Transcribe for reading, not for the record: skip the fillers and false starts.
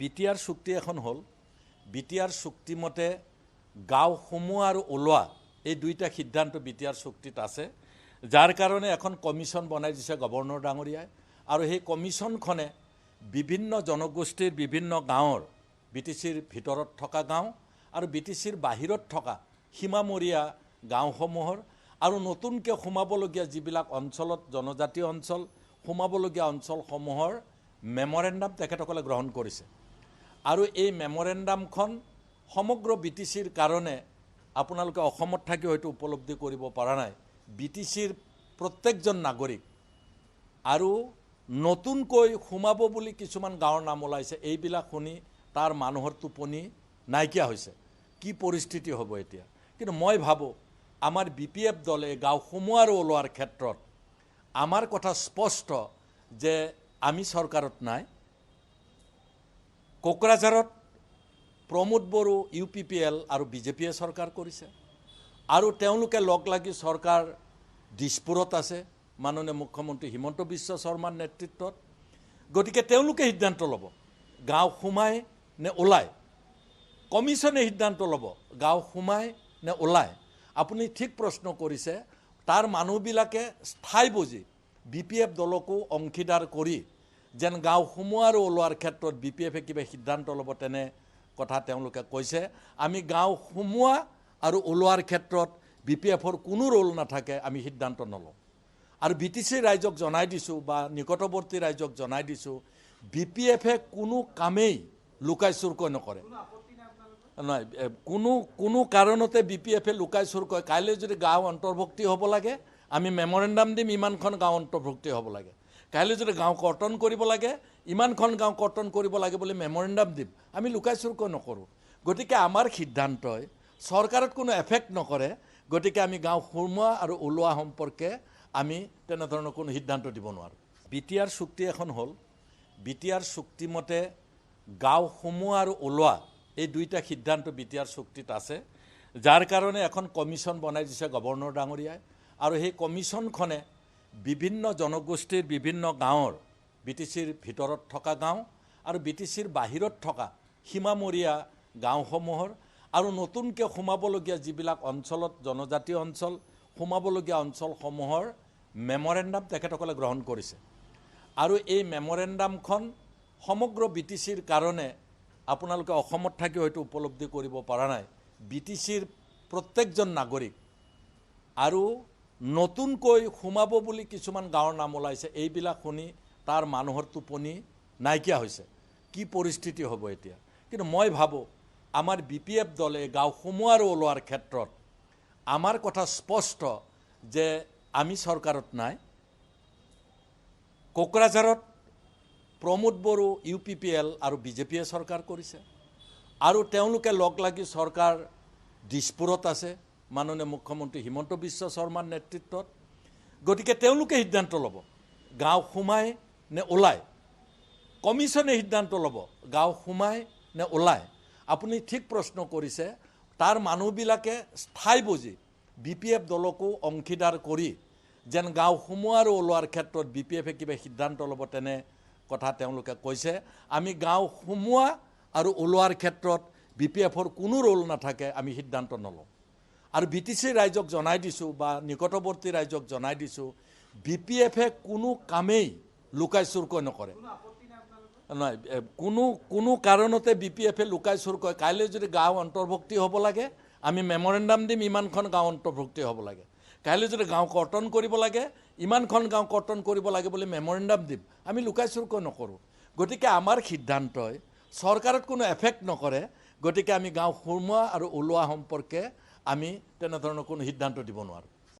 BTR চুক্তি এখন হ'ল। বিটিআৰ চুক্তি মতে গাঁও সোমোৱা আৰু ওলোৱা এই দুইটা সিদ্ধান্ত বিটিআৰ চুক্তিত আছে, যাৰ কাৰণে এখন কমিশ্যন বনাই দিছে গভৰ্ণৰ ডাঙৰীয়াই। আৰু সেই কমিশ্যনখনে বিভিন্ন জনগোষ্ঠীৰ বিভিন্ন গাঁৱৰ বিটিচিৰ ভিতৰত থকা গাঁও আৰু বিটিচিৰ বাহিৰত থকা সীমামূৰীয়া গাঁওসমূহৰ আৰু নতুনকৈ সোমাবলগীয়া যিবিলাক অঞ্চলত জনজাতীয় অঞ্চল সোমাবলগীয়া অঞ্চলসমূহৰ মেমৰেণ্ডাম তেখেতসকলে গ্ৰহণ কৰিছে। আৰু এই মেমৰেণ্ডামখন সমগ্ৰ বিটিচিৰ কাৰণে আপোনালোকে অসমত থাকি হয়তো উপলব্ধি কৰিব পৰা নাই। বিটিচিৰ প্ৰত্যেকজন নাগৰিক আৰু নতুনকৈ সোমাব বুলি কিছুমান গাঁৱৰ নাম ওলাইছে, এইবিলাক শুনি তাৰ মানুহৰ টোপনি নাইকিয়া হৈছে। কি পৰিস্থিতি হ'ব এতিয়া? কিন্তু মই ভাবোঁ আমাৰ BPF দলে গাঁও সোমোৱা আৰু ওলোৱাৰ ক্ষেত্ৰত আমাৰ কথা স্পষ্ট যে আমি চৰকাৰত নাই। কোকৰাঝাৰত প্ৰমোদ বড়ো UPPL আৰু BJPয়ে চৰকাৰ কৰিছে আৰু তেওঁলোকে লগ লাগি চৰকাৰ দিছপুৰত আছে মাননীয় মুখ্যমন্ত্ৰী হিমন্ত বিশ্ব শৰ্মাৰ নেতৃত্বত। গতিকে তেওঁলোকে সিদ্ধান্ত ল'ব গাঁও সোমাই নে ওলায়, কমিশ্যনে সিদ্ধান্ত ল'ব গাঁও সোমাই নে ওলায়। আপুনি ঠিক প্ৰশ্ন কৰিছে, তাৰ মানুহবিলাকে স্থায়ী বুজি BPF দলকো অংশীদাৰ কৰি যেন গাঁও সোমোৱা আৰু ওলোৱাৰ ক্ষেত্ৰত BPFে কিবা সিদ্ধান্ত ল'ব তেনে কথা তেওঁলোকে কৈছে। আমি গাঁও সোমোৱা আৰু ওলোৱাৰ ক্ষেত্ৰত BPFৰ কোনো ৰোল নাথাকে, আমি সিদ্ধান্ত নলওঁ। আৰু BTC ৰাইজক জনাই দিছোঁ বা নিকটৱৰ্তী ৰাইজক জনাই দিছোঁ, BPFে কোনো কামেই লুকাই চুৰকৈ নকৰে। নহয়, কোনো কাৰণতে BPFে লুকাই চুৰকৈ, কাইলৈ যদি গাঁও অন্তৰ্ভুক্তি হ'ব লাগে আমি মেমৰেণ্ডাম দিম, ইমানখন গাঁও অন্তৰ্ভুক্তি হ'ব লাগে। কাইলৈ যদি গাঁও কৰ্তন কৰিব লাগে ইমানখন গাঁও কৰ্তন কৰিব লাগে বুলি মেমৰেণ্ডাম দিম, আমি লুকাই চুৰকৈ নকৰোঁ। গতিকে আমাৰ সিদ্ধান্তই চৰকাৰত কোনো এফেক্ট নকৰে। গতিকে আমি গাঁও সোমোৱা আৰু ওলোৱা সম্পৰ্কে আমি তেনেধৰণৰ কোনো সিদ্ধান্ত দিব নোৱাৰোঁ। বিটিআৰ চুক্তি এখন হ'ল। বিটিআৰ চুক্তি মতে গাঁও সোমোৱা আৰু ওলোৱা এই দুইটা সিদ্ধান্ত বিটিআৰ চুক্তিত আছে, যাৰ কাৰণে এখন কমিশ্যন বনাই দিছে গভৰ্ণৰ ডাঙৰীয়াই। আৰু সেই কমিশ্যনখনে বিভিন্ন জনগোষ্ঠীৰ বিভিন্ন গাঁৱৰ বিটিচিৰ ভিতৰত থকা গাঁও আৰু বিটিচিৰ বাহিৰত থকা সীমামূৰীয়া গাঁওসমূহৰ আৰু নতুনকৈ সোমাবলগীয়া যিবিলাক অঞ্চলত জনজাতীয় অঞ্চল সোমাবলগীয়া অঞ্চলসমূহৰ মেমৰেণ্ডাম তেখেতসকলে গ্ৰহণ কৰিছে। আৰু এই মেমৰেণ্ডামখন সমগ্ৰ বিটিচিৰ কাৰণে আপোনালোকে অসমত থাকি হয়তো উপলব্ধি কৰিব পৰা নাই। বিটিচিৰ প্ৰত্যেকজন নাগৰিক আৰু নতুনকৈ সোমাব বুলি কিছুমান গাঁৱৰ নাম ওলাইছে, এইবিলাক শুনি তাৰ মানুহৰ টোপনি নাইকিয়া হৈছে। কি পৰিস্থিতি হ'ব এতিয়া? কিন্তু মই ভাবোঁ আমাৰ BPF দলে গাঁও সোমোৱা আৰু ওলোৱাৰ ক্ষেত্ৰত আমাৰ কথা স্পষ্ট যে আমি চৰকাৰত নাই। কোকৰাঝাৰত প্ৰমোদ বড়ো UPPL আৰু BJPয়ে চৰকাৰ কৰিছে আৰু তেওঁলোকে লগ লাগি চৰকাৰ দিছপুৰত আছে মাননীয় মুখ্যমন্ত্ৰী হিমন্ত বিশ্ব শৰ্মাৰ নেতৃত্বত। গতিকে তেওঁলোকে সিদ্ধান্ত ল'ব গাঁও সোমাই নে ওলায়, কমিশ্যনে সিদ্ধান্ত ল'ব গাঁও সোমাই নে ওলায়। আপুনি ঠিক প্ৰশ্ন কৰিছে, তাৰ মানুহবিলাকে স্থায়ী বুজি BPF দলকো অংশীদাৰ কৰি যেন গাঁও সোমোৱা আৰু ওলোৱাৰ ক্ষেত্ৰত BPFে কিবা সিদ্ধান্ত ল'ব তেনে কথা তেওঁলোকে কৈছে। আমি গাঁও সোমোৱা আৰু ওলোৱাৰ ক্ষেত্ৰত BPFৰ কোনো ৰোল নাথাকে, আমি সিদ্ধান্ত নলওঁ। আৰু BTC ৰাইজক জনাই দিছোঁ বা নিকটৱৰ্তী ৰাইজক জনাই দিছোঁ, BPFে কোনো কামেই লুকাই চুৰকৈ নকৰে। নহয়, কোনো কাৰণতে BPFে লুকাই চুৰকৈ, কাইলৈ যদি গাঁও অন্তৰ্ভুক্তি হ'ব লাগে আমি মেমৰেণ্ডাম দিম, ইমানখন গাঁও অন্তৰ্ভুক্তি হ'ব লাগে। কাইলৈ যদি গাঁও কৰ্তন কৰিব লাগে ইমানখন গাঁও কৰ্তন কৰিব লাগে বুলি মেমৰেণ্ডাম দিম, আমি লুকাই চুৰকৈ নকৰোঁ। গতিকে আমাৰ সিদ্ধান্তই চৰকাৰত কোনো এফেক্ট নকৰে। গতিকে আমি গাঁও সোমোৱা আৰু ওলোৱা সম্পৰ্কে আমি তেনেধৰণৰ কোনো সিদ্ধান্ত দিব নোৱাৰোঁ।